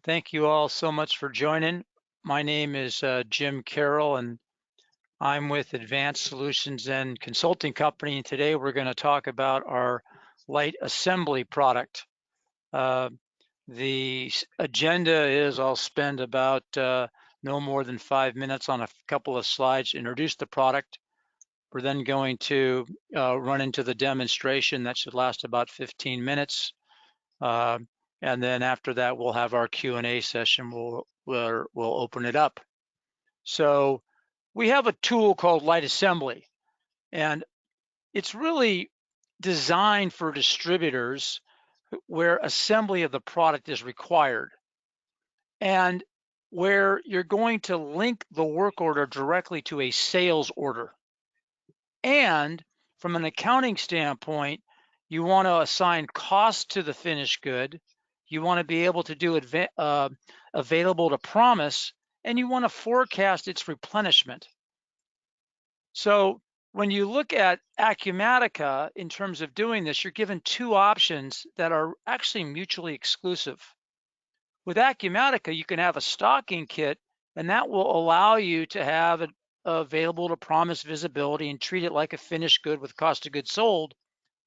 Thank you all so much for joining. My name is Jim Carroll, and I'm with Advanced Solutions and Consulting Company. And today we're going to talk about our light assembly product. The agenda is I'll spend about no more than 5 minutes on a couple of slides to introduce the product. We're then going to run into the demonstration that should last about 15 minutes. And then after that, we'll have our Q&A session. We'll open it up. So we have a tool called Light Assembly, and it's really designed for distributors where assembly of the product is required, and where you're going to link the work order directly to a sales order. And from an accounting standpoint, you want to assign cost to the finished good. You want to be able to do available to promise, and you want to forecast its replenishment. So when you look at Acumatica in terms of doing this, you're given two options that are actually mutually exclusive. With Acumatica, you can have a stocking kit, and that will allow you to have it available to promise visibility and treat it like a finished good with cost of goods sold,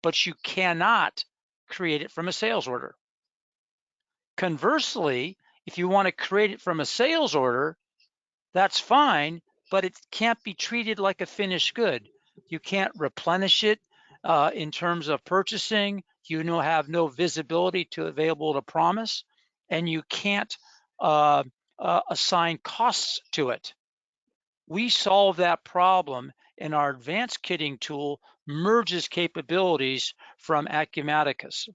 but you cannot create it from a sales order. Conversely, if you want to create it from a sales order, that's fine, but it can't be treated like a finished good. You can't replenish it in terms of purchasing. You have no visibility to available to promise, and you can't assign costs to it. We solve that problem, and our advanced kitting tool merges capabilities from Acumatica's.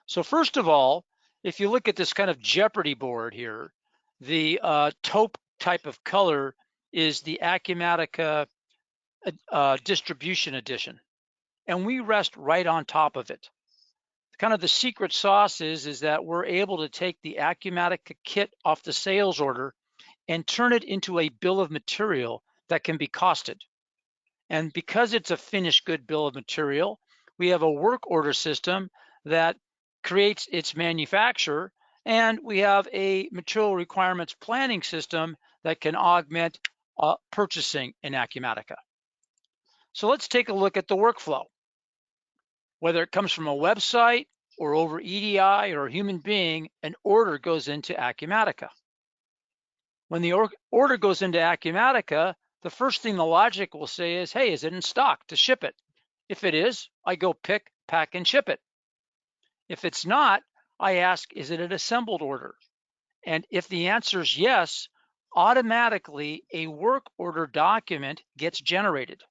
So first of all, if you look at this kind of Jeopardy board here, the taupe type of color is the Acumatica distribution edition, and we rest right on top of it. Kind of the secret sauce is that we're able to take the Acumatica kit off the sales order and turn it into a bill of material that can be costed. And because it's a finished good bill of material, we have a work order system that creates its manufacturer, and we have a material requirements planning system that can augment purchasing in Acumatica. So let's take a look at the workflow. Whether it comes from a website or over EDI or a human being, an order goes into Acumatica. When the order goes into Acumatica, the first thing the logic will say is, hey, is it in stock to ship it? If it is, I go pick, pack, and ship it. If it's not, I ask, is it an assembled order? And if the answer is yes, automatically a work order document gets generated.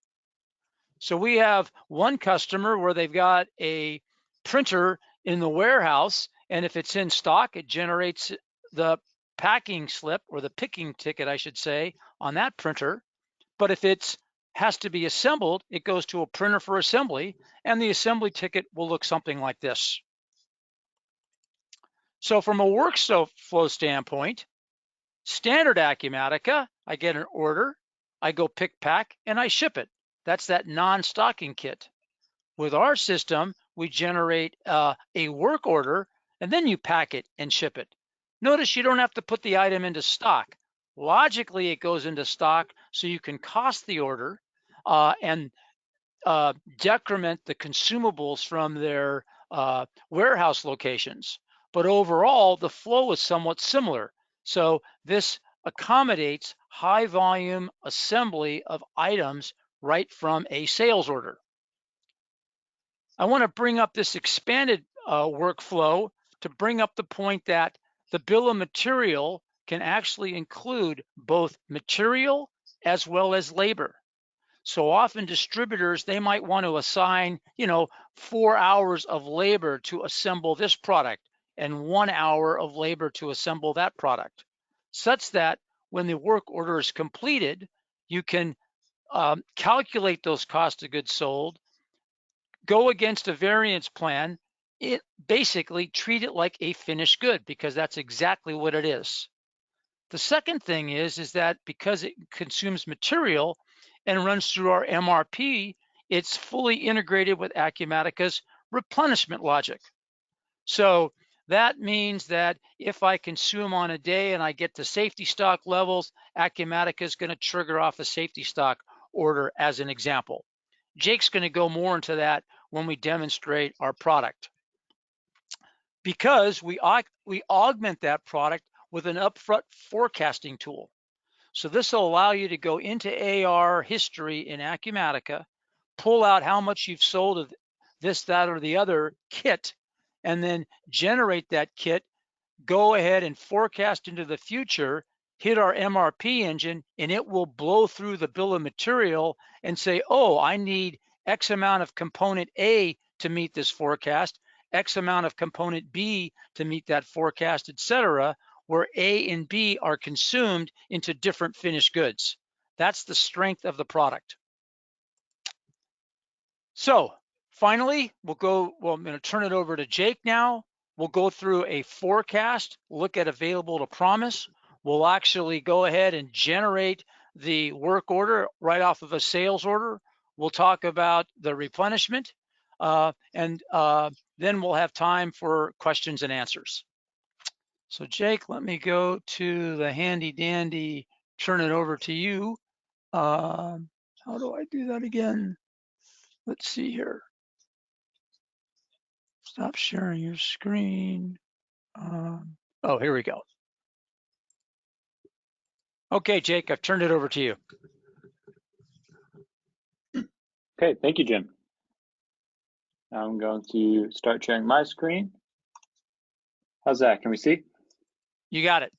So we have one customer where they've got a printer in the warehouse, and if it's in stock, it generates the packing slip, or the picking ticket, I should say, on that printer. But if it has to be assembled, it goes to a printer for assembly, and the assembly ticket will look something like this. So from a workflow standpoint, standard Acumatica, I get an order, I go pick, pack, and I ship it. That's that non-stocking kit. With our system, we generate a work order, and then you pack it and ship it. Notice you don't have to put the item into stock. Logically, it goes into stock so you can cost the order and decrement the consumables from their warehouse locations. But overall, the flow is somewhat similar. So this accommodates high volume assembly of items right from a sales order. I want to bring up this expanded workflow to bring up the point that the bill of material can actually include both material as well as labor. So often distributors, they might want to assign, 4 hours of labor to assemble this product and 1 hour of labor to assemble that product, such that when the work order is completed, you can calculate those cost of goods sold, go against a variance plan, it basically treat it like a finished good, because that's exactly what it is. The second thing is that because it consumes material and runs through our MRP, it's fully integrated with Acumatica's replenishment logic. So That means that if I consume on a day and I get to safety stock levels, Acumatica is going to trigger off a safety stock order as an example. Jake's going to go more into that when we demonstrate our product, because we augment that product with an upfront forecasting tool. So this will allow you to go into AR history in Acumatica, pull out how much you've sold of this, that, or the other kit, and then generate that kit, go ahead and forecast into the future, hit our MRP engine, and it will blow through the bill of material and say, oh, I need X amount of component A to meet this forecast, X amount of component B to meet that forecast, etc., where A and B are consumed into different finished goods. That's the strength of the product. So finally, I'm going to turn it over to Jake now. We'll go through a forecast, look at available to promise. We'll actually go ahead and generate the work order right off of a sales order. We'll talk about the replenishment, and then we'll have time for questions and answers. So Jake, let me go to the handy dandy, turn it over to you. How do I do that again? Let's see here. Stop sharing your screen. Oh, here we go. Okay, Jake, I've turned it over to you. Okay, thank you, Jim. I'm going to start sharing my screen. How's that? Can we see? You got it.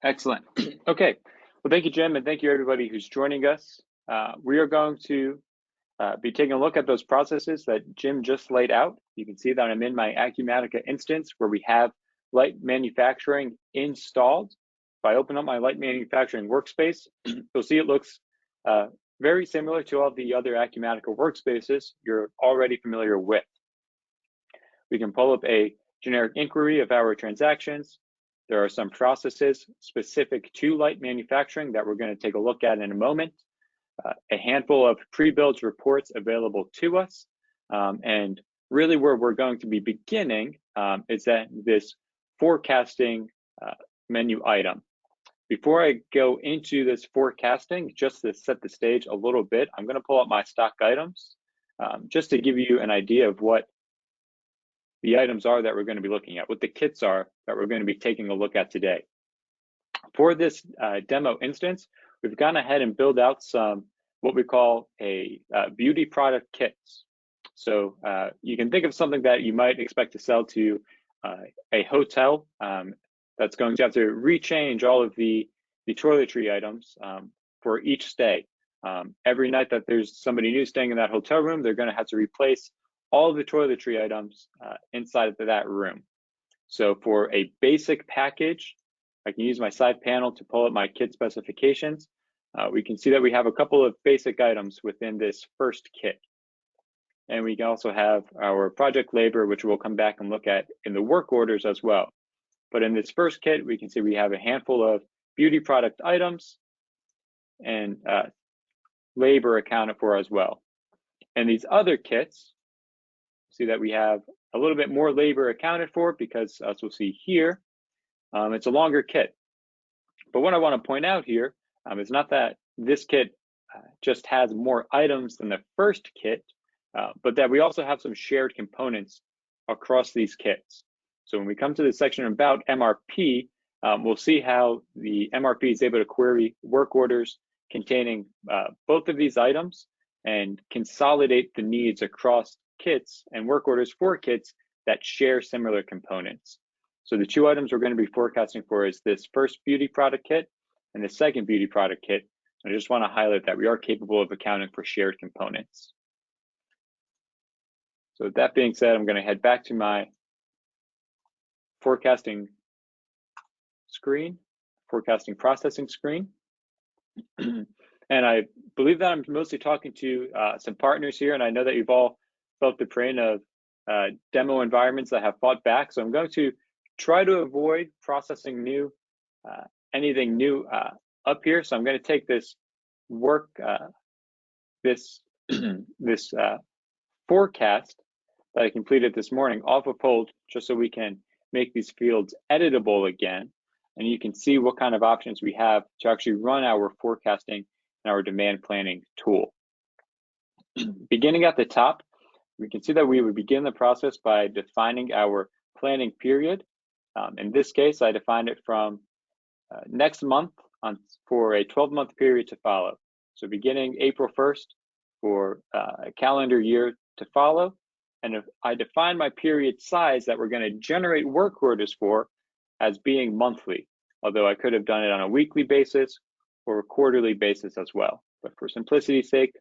Excellent. Okay, well, thank you, Jim, and thank you, everybody who's joining us. We are going to be taking a look at those processes that Jim just laid out. You can see that I'm in my Acumatica instance where we have light manufacturing installed. If I open up my light manufacturing workspace, you'll see it looks very similar to all the other Acumatica workspaces you're already familiar with. We can pull up a generic inquiry of our transactions. There are some processes specific to light manufacturing that we're going to take a look at in a moment. A handful of pre-built reports available to us. And really where we're going to be beginning is at this forecasting menu item. Before I go into this forecasting, just to set the stage a little bit, I'm going to pull up my stock items just to give you an idea of what the items are that we're going to be looking at, what the kits are that we're going to be taking a look at today. For this demo instance, we've gone ahead and built out some what we call a beauty product kits. So you can think of something that you might expect to sell to a hotel that's going to have to rechange all of the toiletry items for each stay. Every night that there's somebody new staying in that hotel room, they're going to have to replace all of the toiletry items inside of that room. So for a basic package, I can use my side panel to pull up my kit specifications. We can see that we have a couple of basic items within this first kit. And we can also have our project labor, which we'll come back and look at in the work orders as well. But in this first kit, we can see we have a handful of beauty product items and labor accounted for as well. And these other kits, see that we have a little bit more labor accounted for because, as we'll see here, it's a longer kit. But what I want to point out here is not that this kit just has more items than the first kit, but that we also have some shared components across these kits. So when we come to the section about MRP, we'll see how the MRP is able to query work orders containing both of these items and consolidate the needs across kits and work orders for kits that share similar components. So the two items we're going to be forecasting for is this first beauty product kit and the second beauty product kit. I just want to highlight that we are capable of accounting for shared components. So with that being said, I'm going to head back to my forecasting screen, forecasting processing screen. And I believe that I'm mostly talking to some partners here, and I know that you've all felt the pain of demo environments that have fought back. So I'm going to try to avoid processing anything new up here. So I'm going to take this this forecast that I completed this morning off of hold, just so we can make these fields editable again, and you can see what kind of options we have to actually run our forecasting and our demand planning tool. Beginning at the top, we can see that we would begin the process by defining our planning period. In this case, I defined it from next month for a 12-month period to follow. So beginning April 1st for a calendar year to follow. And if I define my period size that we're going to generate work orders for as being monthly, although I could have done it on a weekly basis or a quarterly basis as well. But for simplicity's sake,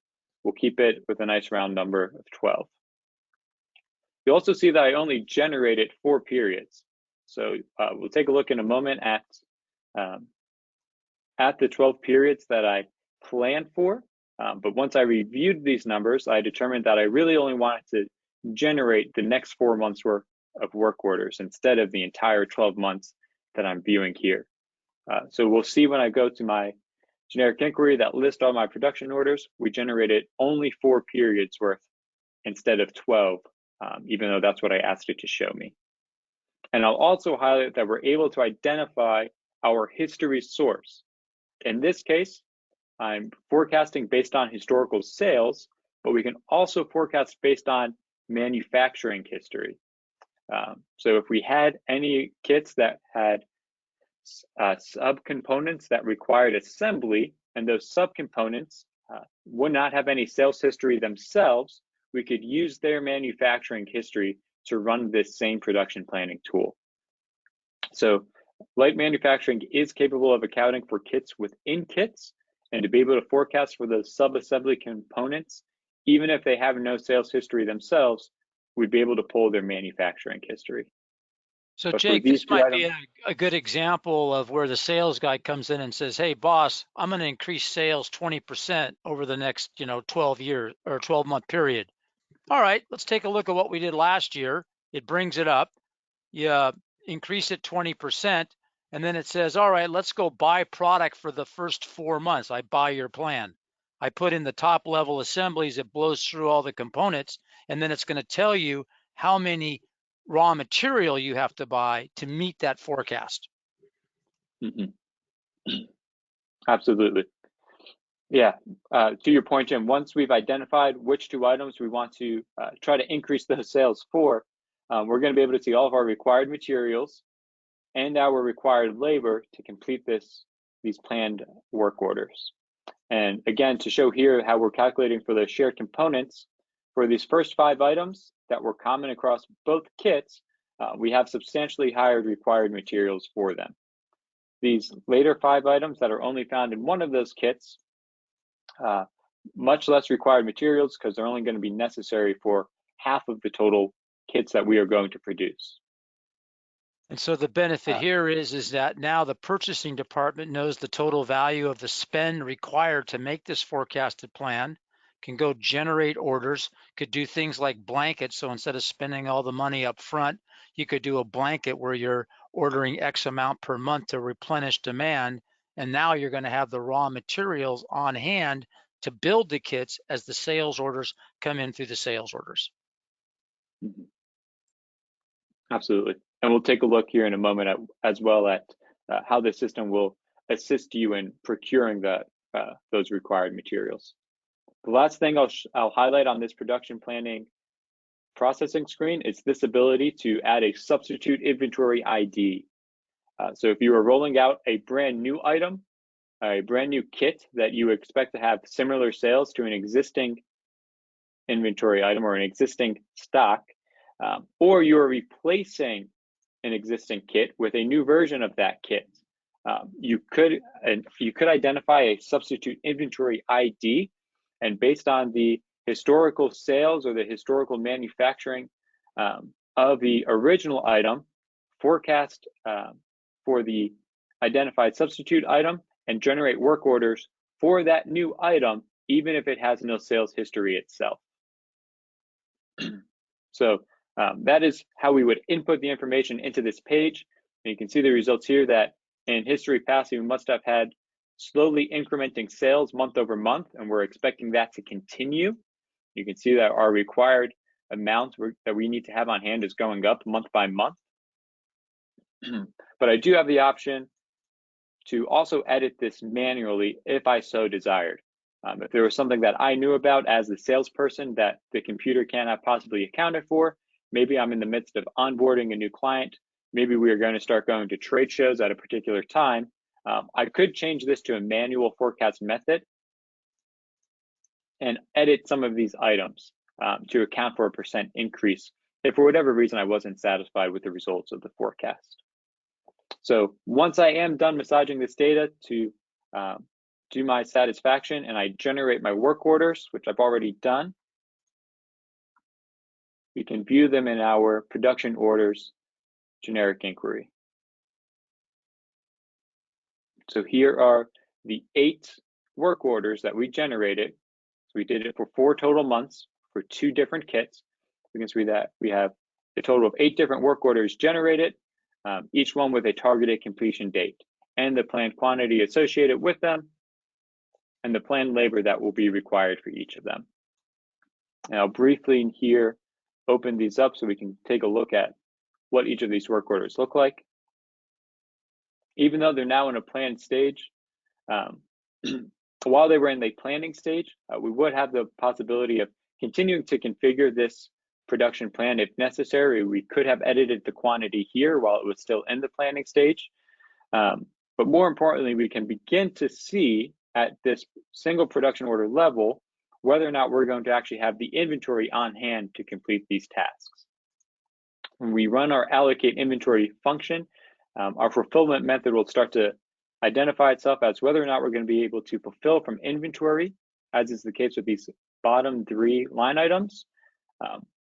we'll keep it with a nice round number of 12. You'll also see that I only generated 4 periods. So we'll take a look in a moment at the 12 periods that I planned for. But once I reviewed these numbers, I determined that I really only wanted to generate the next 4 months worth of work orders instead of the entire 12 months that I'm viewing here. So we'll see when I go to my generic inquiry that lists all my production orders, we generated only 4 periods worth instead of 12, even though that's what I asked it to show me. And I'll also highlight that we're able to identify our history source. In this case, I'm forecasting based on historical sales, but we can also forecast based on manufacturing history. So if we had any kits that had subcomponents that required assembly, and those subcomponents would not have any sales history themselves, we could use their manufacturing history to run this same production planning tool. So light manufacturing is capable of accounting for kits within kits, and to be able to forecast for those sub-assembly components, even if they have no sales history themselves, we'd be able to pull their manufacturing history. So But Jake, this might be a good example of where the sales guy comes in and says, hey boss, I'm going to increase sales 20% over the next 12 year or 12-month period. All right, let's take a look at what we did last year. It brings it up. You increase it 20%, and then it says, all right, let's go buy product for the first 4 months. I buy your plan. I put in the top level assemblies, it blows through all the components, and then it's going to tell you how many raw material you have to buy to meet that forecast. Absolutely. Yeah, to your point, Jim, once we've identified which 2 items we want to try to increase those sales for, we're going to be able to see all of our required materials and our required labor to complete these planned work orders. And again, to show here how we're calculating for the shared components, for these first 5 items that were common across both kits, we have substantially higher required materials for them. These later 5 items that are only found in one of those kits, much less required materials because they're only going to be necessary for half of the total kits that we are going to produce. And so the benefit here is that now the purchasing department knows the total value of the spend required to make this forecasted plan, can go generate orders, could do things like blankets. So instead of spending all the money up front, you could do a blanket where you're ordering X amount per month to replenish demand. And now you're going to have the raw materials on hand to build the kits as the sales orders come in through the sales orders. Absolutely. And we'll take a look here in a moment as well at how the system will assist you in procuring those required materials. The last thing I'll highlight on this production planning processing screen is this ability to add a substitute inventory ID. So if you are rolling out a brand new item, a brand new kit that you expect to have similar sales to an existing inventory item or an existing stock, or you're replacing an existing kit with a new version of that kit, you could identify a substitute inventory ID, and based on the historical sales or the historical manufacturing of the original item, forecast for the identified substitute item and generate work orders for that new item, even if it has no sales history itself. So that is how we would input the information into this page. And you can see the results here that in history past, we must have had slowly incrementing sales month over month, and we're expecting that to continue. You can see that our required amount that we need to have on hand is going up month by month. But I do have the option to also edit this manually if I so desired. If there was something that I knew about as the salesperson that the computer cannot possibly account for, maybe I'm in the midst of onboarding a new client, maybe we are going to start going to trade shows at a particular time, I could change this to a manual forecast method and edit some of these items to account for a % increase if for whatever reason I wasn't satisfied with the results of the forecast. So once I am done massaging this data to to my satisfaction and I generate my work orders, which I've already done, we can view them in our production orders generic inquiry. So here are the 8 work orders that we generated. So we did it for 4 total months for 2 different kits. We can see that we have a total of 8 different work orders generated, each one with a targeted completion date and the planned quantity associated with them, and the planned labor that will be required for each of them. And I'll briefly here open these up so we can take a look at what each of these work orders look like. Even though they're now in a planned stage, while they were in the planning stage, we would have the possibility of continuing to configure this production plan if necessary. We could have edited the quantity here while it was still in the planning stage. But more importantly, we can begin to see at this single production order level whether or not we're going to actually have the inventory on hand to complete these tasks. When we run our allocate inventory function, our fulfillment method will start to identify itself as whether or not we're going to be able to fulfill from inventory, as is the case with these bottom 3 line items,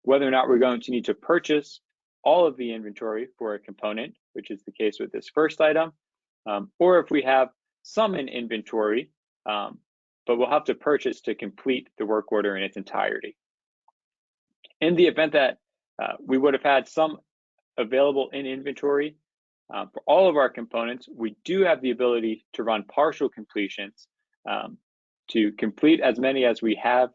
whether or not we're going to need to purchase all of the inventory for a component, which is the case with this first item, or if we have some in inventory, but we'll have to purchase to complete the work order in its entirety. In the event that we would have had some available in inventory for all of our components, we do have the ability to run partial completions to complete as many as we have,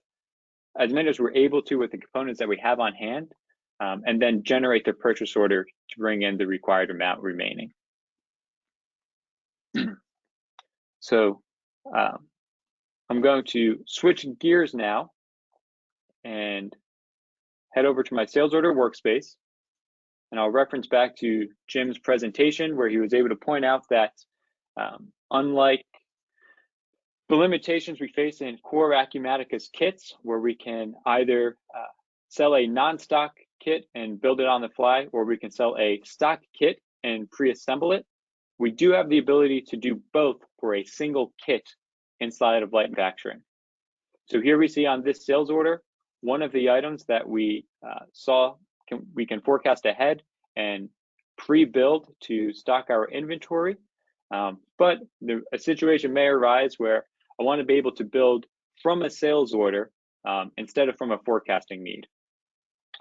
as many as we're able to with the components that we have on hand, and then generate the purchase order to bring in the required amount remaining. So I'm going to switch gears now and head over to my sales order workspace. And I'll reference back to Jim's presentation where he was able to point out that unlike the limitations we face in core Acumatica's kits, where we can either sell a non-stock kit and build it on the fly, or we can sell a stock kit and pre-assemble it, we do have the ability to do both for a single kit inside of light manufacturing. So here we see on this sales order, one of the items that we saw we can forecast ahead and pre-build to stock our inventory. But a situation may arise where I want to be able to build from a sales order instead of from a forecasting need,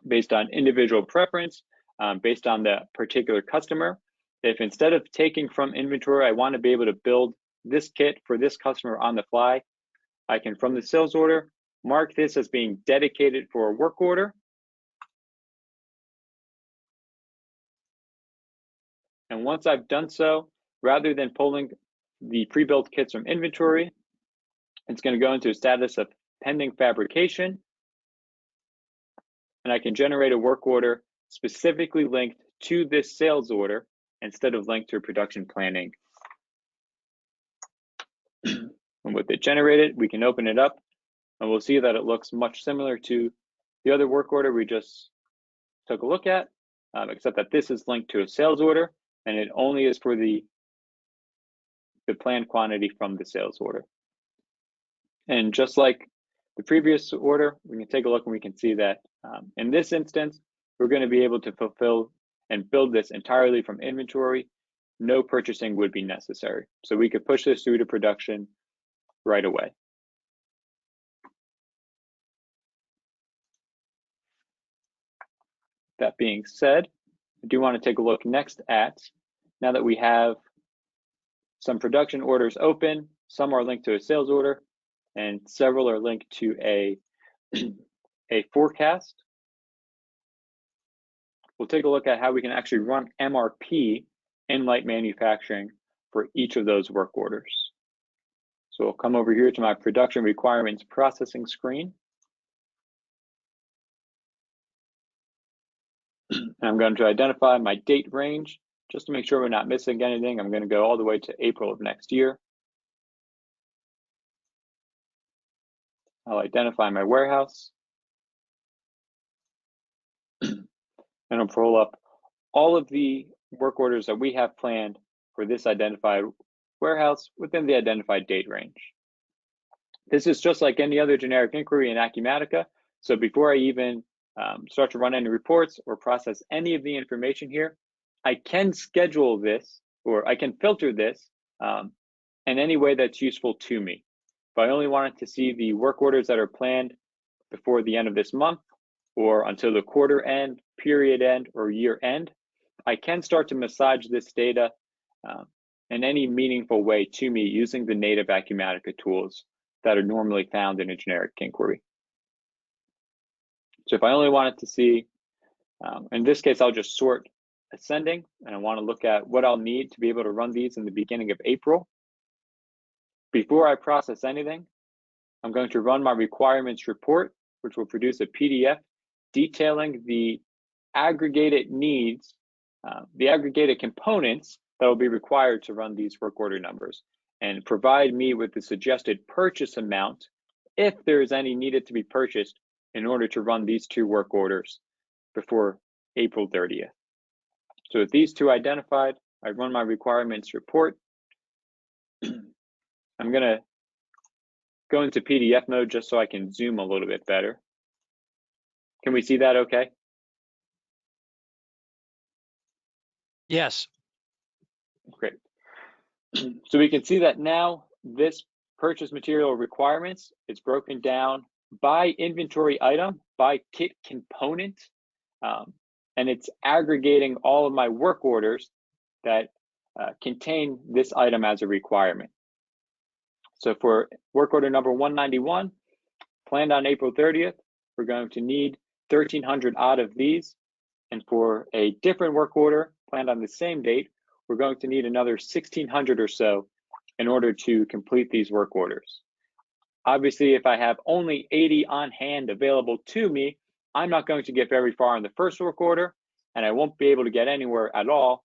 based on individual preference, based on the particular customer. If instead of taking from inventory, I want to be able to build this kit for this customer on the fly, I can, from the sales order, mark this as being dedicated for a work order. And once I've done so, rather than pulling the pre-built kits from inventory, it's going to go into a status of pending fabrication. And I can generate a work order specifically linked to this sales order instead of linked to production planning. And with it generated, we can open it up and we'll see that it looks much similar to the other work order we just took a look at, except that this is linked to a sales order and it only is for the planned quantity from the sales order. And just like the previous order, we can take a look and we can see that in this instance, we're going to be able to fulfill and build this entirely from inventory. No purchasing would be necessary. So we could push this through to production right away. That being said, I do want to take a look next at, now that we have some production orders open, some are linked to a sales order, and several are linked to a forecast. We'll take a look at how we can actually run MRP in light manufacturing for each of those work orders. So we'll come over here to my production requirements processing screen. And I'm going to identify my date range just to make sure we're not missing anything. I'm going to go all the way to April of next year. I'll identify my warehouse. And I'll pull up all of the work orders that we have planned for this identified warehouse within the identified date range. This is just like any other generic inquiry in Acumatica. So before I even start to run any reports or process any of the information here, I can schedule this, or I can filter this in any way that's useful to me. If I only wanted to see the work orders that are planned before the end of this month, or until the quarter end, period end, or year end, I can start to massage this data in any meaningful way to me using the native Acumatica tools that are normally found in a generic inquiry. So if I only wanted to see, in this case, I'll just sort ascending, and I want to look at what I'll need to be able to run these in the beginning of April. Before I process anything, I'm going to run my requirements report, which will produce a PDF detailing the aggregated needs, the aggregated components that will be required to run these work order numbers, and provide me with the suggested purchase amount if there is any needed to be purchased in order to run these two work orders before April 30th. So with these two identified, I run my requirements report. I'm going to go into PDF mode just so I can zoom a little bit better. Can we see that okay? Yes. Great. So we can see that now this purchase material requirements is broken down by inventory item, by kit component, and it's aggregating all of my work orders that contain this item as a requirement. So for work order number 191, planned on April 30th, we're going to need 1,300 odd of these. And for a different work order planned on the same date, we're going to need another 1,600 or so in order to complete these work orders. Obviously, if I have only 80 on hand available to me, I'm not going to get very far in the first work order, and I won't be able to get anywhere at all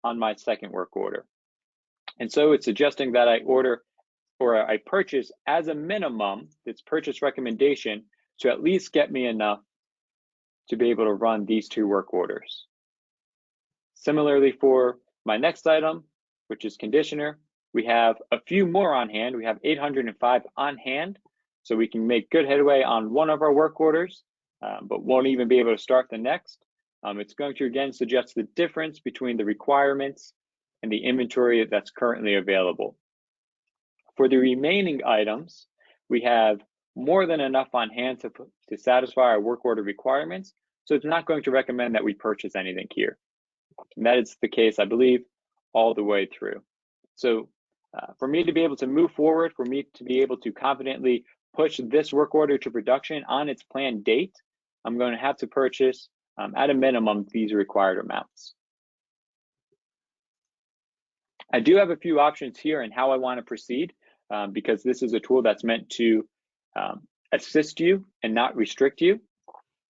on my second work order. And so it's suggesting that I order, or I purchase as a minimum, this purchase recommendation, to at least get me enough to be able to run these two work orders. Similarly, for my next item, which is conditioner, we have a few more on hand. We have 805 on hand, so we can make good headway on one of our work orders, but won't even be able to start the next. It's going to again suggest the difference between the requirements and the inventory that's currently available. For the remaining items, we have more than enough on hand to satisfy our work order requirements, so it's not going to recommend that we purchase anything here. And that is the case, I believe, all the way through. So for me to be able to move forward, for me to be able to confidently push this work order to production on its planned date, I'm going to have to purchase, at a minimum, these required amounts. I do have a few options here in how I want to proceed, because this is a tool that's meant to assist you and not restrict you.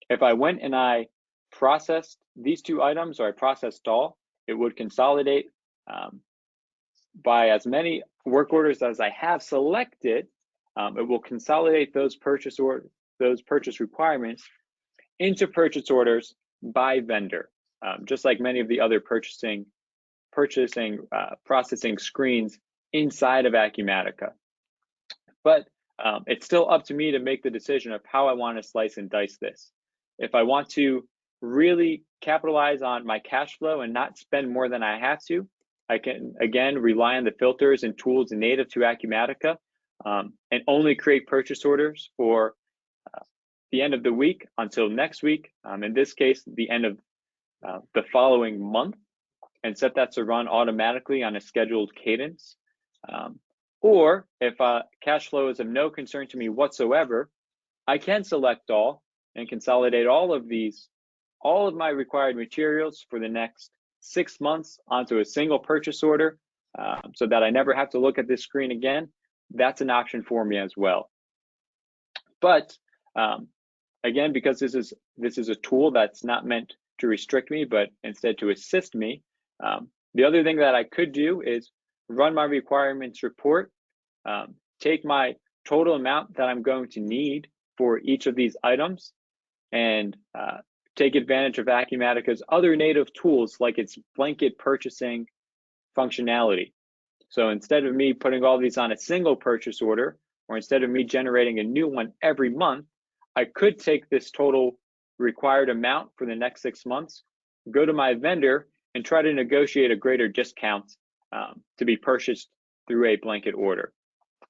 If I went and I processed these two items, or I processed all, it would consolidate by as many work orders as I have selected. It will consolidate those purchase requirements into purchase orders by vendor, just like many of the other processing screens inside of Acumatica. But it's still up to me to make the decision of how I want to slice and dice this. If I want to really capitalize on my cash flow and not spend more than I have to, I can again rely on the filters and tools native to Acumatica, and only create purchase orders for the end of the week until next week, in this case, the end of the following month, and set that to run automatically on a scheduled cadence. Or if cash flow is of no concern to me whatsoever, I can select all and consolidate all of my required materials for the next 6 months onto a single purchase order so that I never have to look at this screen again, that's an option for me as well. But again, because this is a tool that's not meant to restrict me, but instead to assist me, the other thing that I could do is run my requirements report, take my total amount that I'm going to need for each of these items, and take advantage of Acumatica's other native tools like its blanket purchasing functionality. So instead of me putting all these on a single purchase order, or instead of me generating a new one every month, I could take this total required amount for the next 6 months, go to my vendor, and try to negotiate a greater discount to be purchased through a blanket order.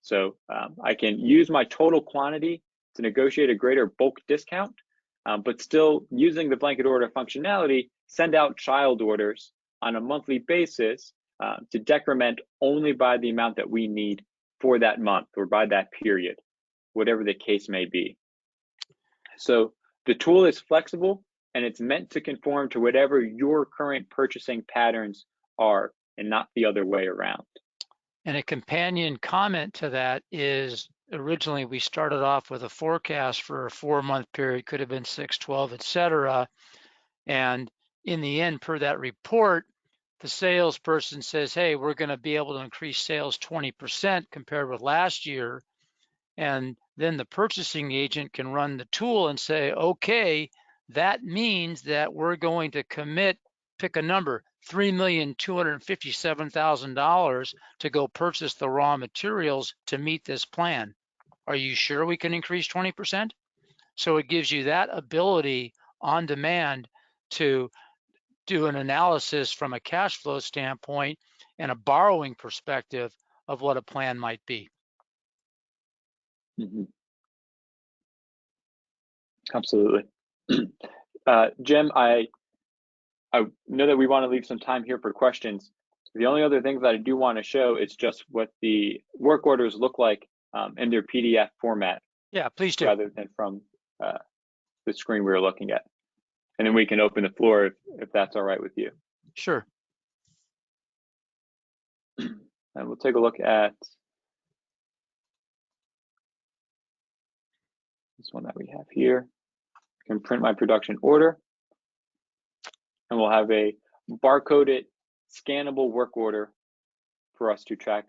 So I can use my total quantity to negotiate a greater bulk discount, but still using the blanket order functionality, send out child orders on a monthly basis to decrement only by the amount that we need for that month or by that period, whatever the case may be. So the tool is flexible and it's meant to conform to whatever your current purchasing patterns are and not the other way around. And a companion comment to that is originally we started off with a forecast for a 4-month period, could have been 6, 12, etc. And in the end, per that report, the salesperson says, hey, we're going to be able to increase sales 20% compared with last year. And then the purchasing agent can run the tool and say, okay, that means that we're going to commit, pick a number, $3,257,000 to go purchase the raw materials to meet this plan. Are you sure we can increase 20%? So it gives you that ability on demand to do an analysis from a cash flow standpoint and a borrowing perspective of what a plan might be. Mm-hmm. Absolutely. Jim, I know that we want to leave some time here for questions. The only other thing that I do want to show is just what the work orders look like in their PDF format. Yeah, please do. Rather than from the screen we were looking at. And then we can open the floor if that's all right with you. Sure. And we'll take a look at this one that we have here. I can print my production order. And we'll have a barcoded, scannable work order for us to track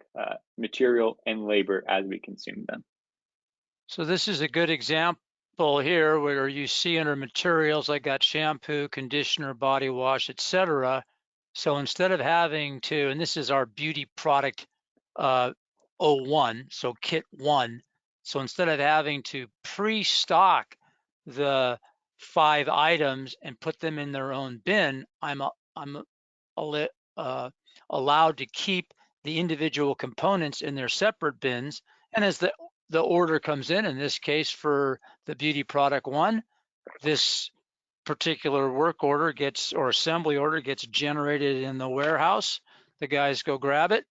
material and labor as we consume them. So this is a good example here where you see under materials, I got shampoo, conditioner, body wash, etc. So instead of having to, and this is our beauty product 01, so kit 1. So instead of having to pre-stock the 5 items and put them in their own bin, I'm allowed to keep the individual components in their separate bins. And as the order comes in this case for the beauty product 1, this particular work order gets, or assembly order gets generated in the warehouse. The guys go grab it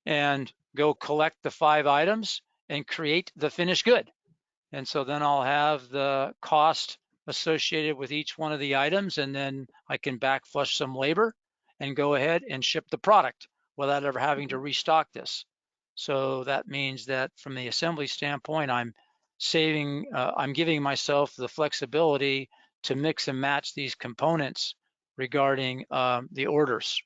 and go collect the 5 items and create the finished good. And so then I'll have the cost associated with each one of the items, and then I can backflush some labor and go ahead and ship the product without ever having to restock this. So that means that from the assembly standpoint, I'm giving myself the flexibility to mix and match these components regarding the orders.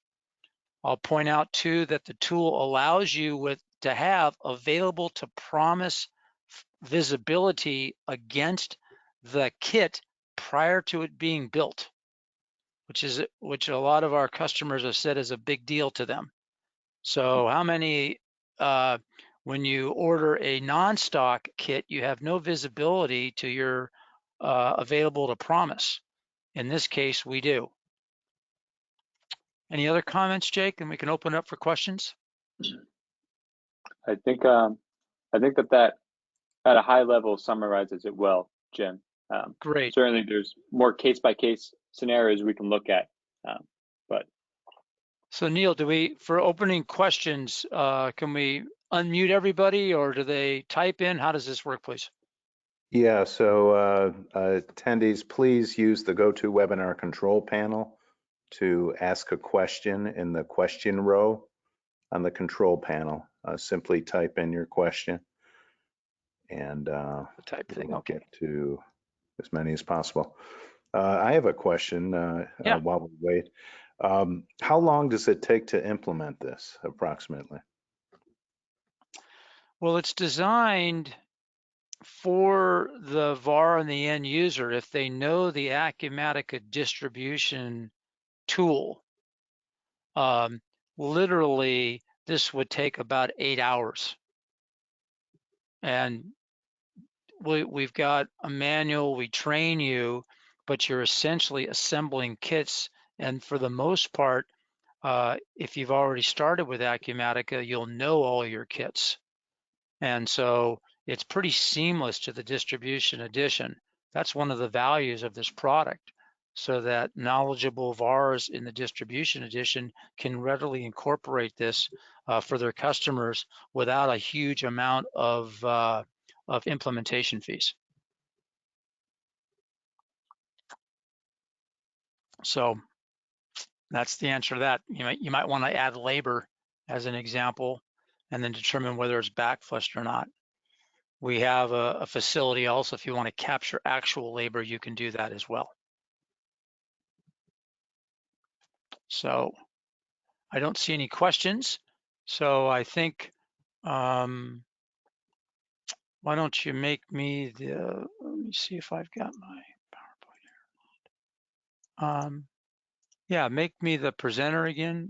I'll point out too that the tool allows you to have available to promise visibility against the kit prior to it being built, which a lot of our customers have said is a big deal to them. So how many, when you order a non-stock kit, you have no visibility to your available to promise. In this case, we do. Any other comments, Jake? And we can open up for questions. I think that at a high level summarizes it well, Jim. Great. Certainly, there's more case-by-case scenarios we can look at, but. So Neil, for opening questions, can we unmute everybody, or do they type in? How does this work, please? Yeah, so attendees, please use the GoToWebinar control panel to ask a question in the question row on the control panel. Simply type in your question, and The type thing, we'll okay. get to as many as possible. I have a question Yeah. while we wait. How long does it take to implement this approximately? Well, it's designed for the VAR and the end user. If they know the Acumatica distribution tool, literally this would take about 8 hours. And we've got a manual, we train you, but you're essentially assembling kits. And for the most part, if you've already started with Acumatica, you'll know all your kits. And so it's pretty seamless to the distribution edition. That's one of the values of this product, so that knowledgeable VARs in the distribution edition can readily incorporate this for their customers without a huge amount of implementation fees. So that's the answer to that. You might want to add labor as an example, and then determine whether it's backflushed or not. We have a facility also, if you want to capture actual labor, you can do that as well. So I don't see any questions. So I think, why don't you make me the, let me see if I've got my PowerPoint here. Yeah, make me the presenter again.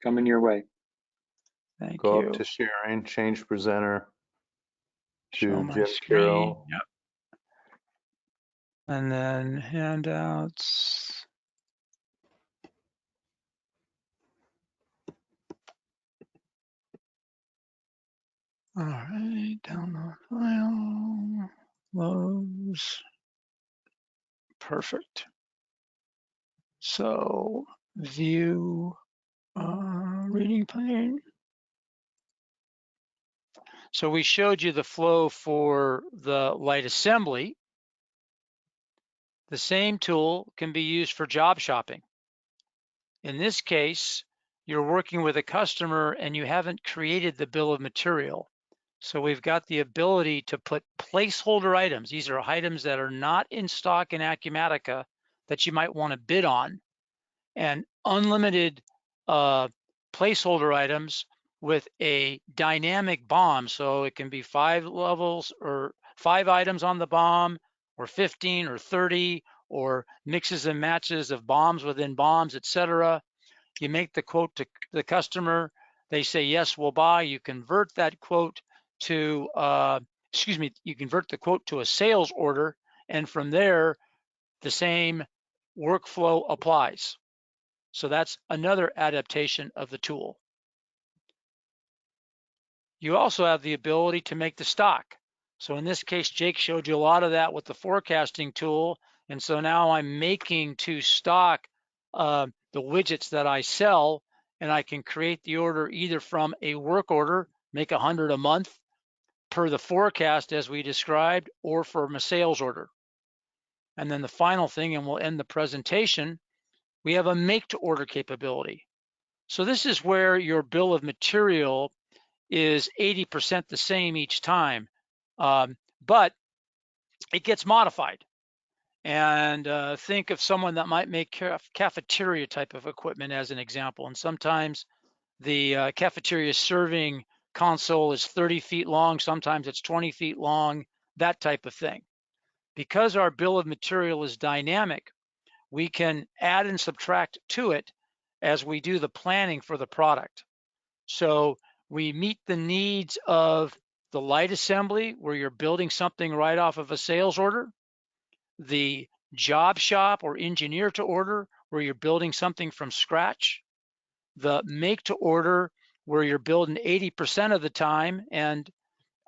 Coming your way. Thank Go you. up to sharing, change presenter Show to my Jim screen. Carroll. Yep. And then handouts. All right, download file, loads. Perfect. So view reading pane. So we showed you the flow for the light assembly. The same tool can be used for job shopping. In this case, you're working with a customer and you haven't created the bill of material. So we've got the ability to put placeholder items. These are items that are not in stock in Acumatica that you might want to bid on, and unlimited placeholder items with a dynamic BOM. So it can be 5 levels or 5 items on the BOM, or 15 or 30, or mixes and matches of BOMs within BOMs, etc. You make the quote to the customer. They say, yes, we'll buy. You convert that quote to, you convert the quote to a sales order. And from there, the same workflow applies. So that's another adaptation of the tool. You also have the ability to make the stock. So in this case, Jake showed you a lot of that with the forecasting tool. And so now I'm making to stock the widgets that I sell, and I can create the order either from a work order, make 100 a month per the forecast as we described, or from a sales order. And then the final thing, and we'll end the presentation, we have a make to order capability. So this is where your bill of material is 80% the same each time, but it gets modified. And think of someone that might make cafeteria type of equipment as an example. And sometimes the cafeteria serving console is 30 feet long, sometimes it's 20 feet long, that type of thing. Because our bill of material is dynamic, we can add and subtract to it as we do the planning for the product. So we meet the needs of the light assembly, where you're building something right off of a sales order, the job shop or engineer to order, where you're building something from scratch, the make to order, where you're building 80% of the time and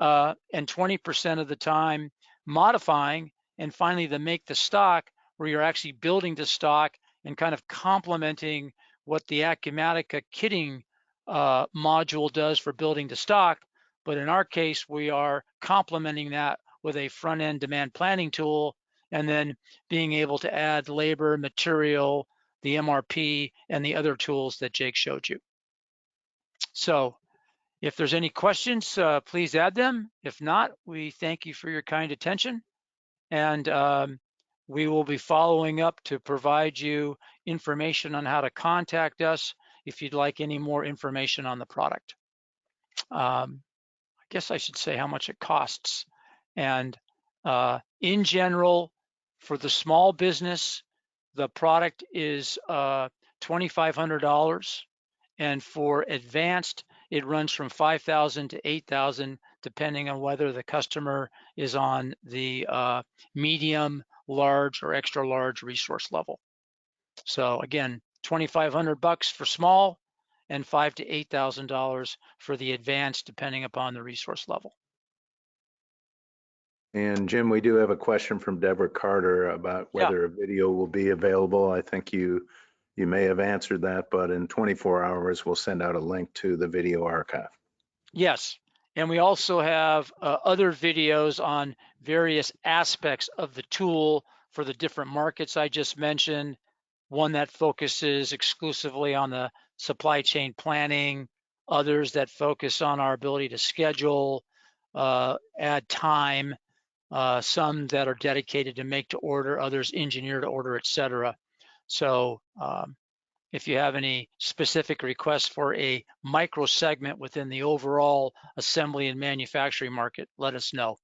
20% of the time modifying, and finally the make to stock, where you're actually building to stock and kind of complementing what the Acumatica kitting module does for building to stock. But in our case, we are complementing that with a front-end demand planning tool, and then being able to add labor, material, the MRP, and the other tools that Jake showed you. So if there's any questions, please add them. If not, we thank you for your kind attention, and we will be following up to provide you information on how to contact us if you'd like any more information on the product. I guess I should say how much it costs. And in general, for the small business, the product is $2,500. And for advanced, it runs from $5,000 to $8,000, depending on whether the customer is on the medium, large, or extra large resource level. So again, $2,500 for small, and $5,000 to $8,000 for the advanced, depending upon the resource level. And Jim, we do have a question from Deborah Carter about whether a video will be available. I think you may have answered that, but in 24 hours, we'll send out a link to the video archive. Yes, and we also have other videos on various aspects of the tool for the different markets I just mentioned. One that focuses exclusively on the supply chain planning, others that focus on our ability to schedule, add time, some that are dedicated to make to order, others engineer to order, etc. So if you have any specific requests for a micro segment within the overall assembly and manufacturing market, let us know.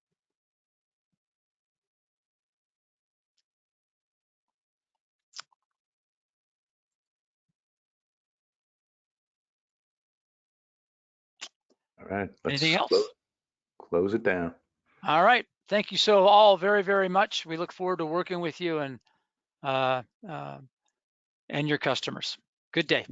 All right. Anything else? Close it down. All right. Thank you so all very, very much. We look forward to working with you and your customers. Good day.